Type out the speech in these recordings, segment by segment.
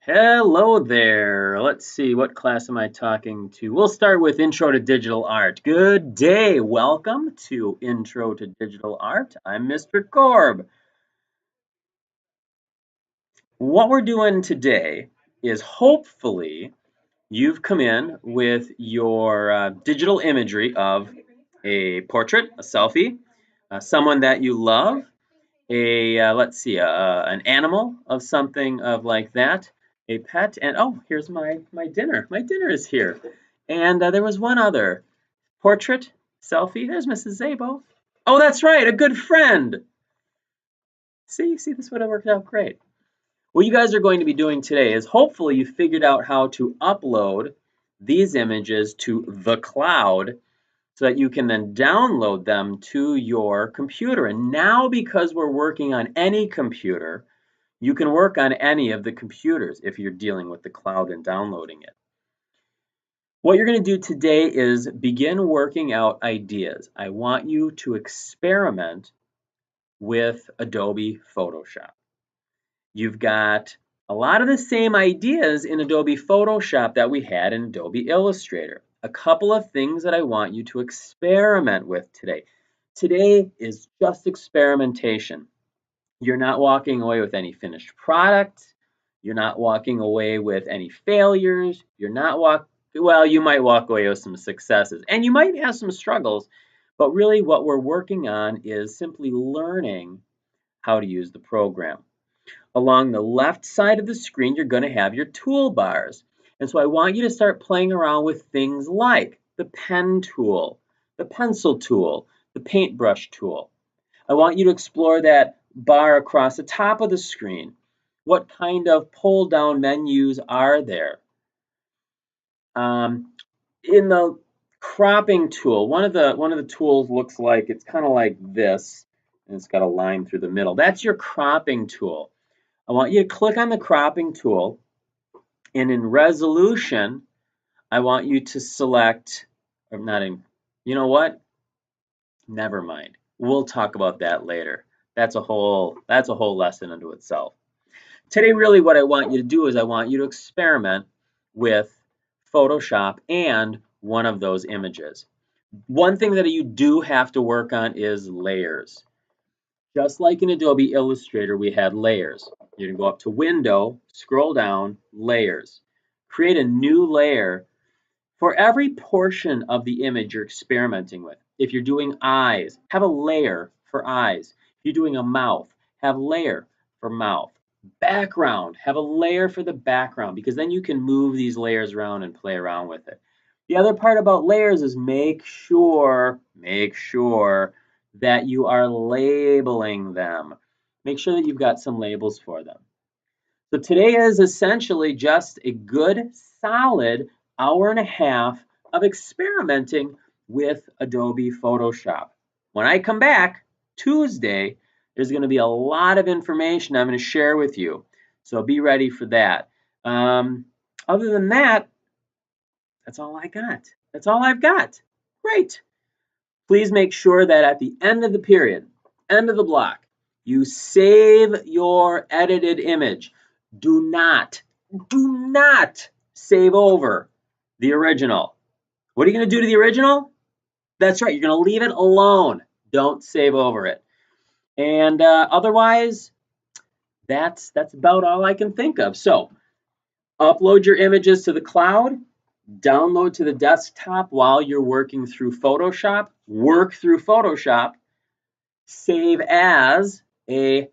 Hello there. Let's see, what class am I talking to? We'll start with Intro to Digital Art. Good day. Welcome to Intro to Digital Art. I'm Mr. Korb. What we're doing today is hopefully you've come in with your digital imagery of a portrait, a selfie, someone that you love, let's see, an animal of something of like that, a pet, and oh, here's my dinner. My dinner is here. And there was one other portrait, selfie. There's Mrs. Zabo. Oh, that's right, a good friend. See, this would have worked out great. What you guys are going to be doing today is hopefully you figured out how to upload these images to the cloud so that you can then download them to your computer. And now, because we're working on any computer, you can work on any of the computers if you're dealing with the cloud and downloading it. What you're going to do today is begin working out ideas. I want you to experiment with Adobe Photoshop. You've got a lot of the same ideas in Adobe Photoshop that we had in Adobe Illustrator. A couple of things that I want you to experiment with today. Today is just experimentation. You're not walking away with any finished product. You're not walking away with any failures. Well, you might walk away with some successes and you might have some struggles, but really what we're working on is simply learning how to use the program. Along the left side of the screen, you're going to have your toolbars. And so I want you to start playing around with things like the pen tool, the pencil tool, the paintbrush tool. I want you to explore that bar across the top of the screen. What kind of pull-down menus are there? In the cropping tool, one of the tools looks like, it's kind of like this, and it's got a line through the middle. That's your cropping tool. I want you to click on the cropping tool, and in resolution, I want you to select, or not in, you know what? Never mind. We'll talk about that later. That's a whole lesson unto itself. Today, really what I want you to do is I want you to experiment with Photoshop and one of those images. One thing that you do have to work on is layers. Just like in Adobe Illustrator, we had layers. You can go up to Window, scroll down, Layers. Create a new layer for every portion of the image you're experimenting with. If you're doing eyes, have a layer for eyes. If you're doing a mouth, have a layer for mouth. Background, have a layer for the background, because then you can move these layers around and play around with it. The other part about layers is make sure that you are labeling them. Make sure that you've got some labels for them. So today is essentially just a good, solid hour and a half of experimenting with Adobe Photoshop. When I come back Tuesday, there's going to be a lot of information I'm going to share with you. So be ready for that. Other than that, that's all I got. That's all I've got. Great. Please make sure that at the end of the period, end of the block, you save your edited image. Do not save over the original. What are you going to do to the original? That's right, you're going to leave it alone. Don't save over it. And otherwise, that's about all I can think of. So upload your images to the cloud, download to the desktop while you're working through Photoshop, work through Photoshop, save as a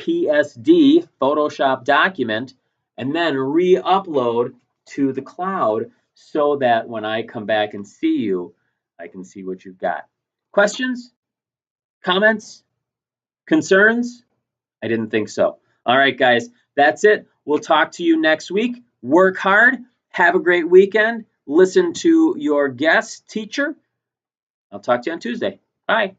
PSD Photoshop document, and then re-upload to the cloud so that when I come back and see you, I can see what you've got. Questions? Comments? Concerns? I didn't think so. All right, guys, that's it. We'll talk to you next week. Work hard. Have a great weekend. Listen to your guest teacher. I'll talk to you on Tuesday. Bye.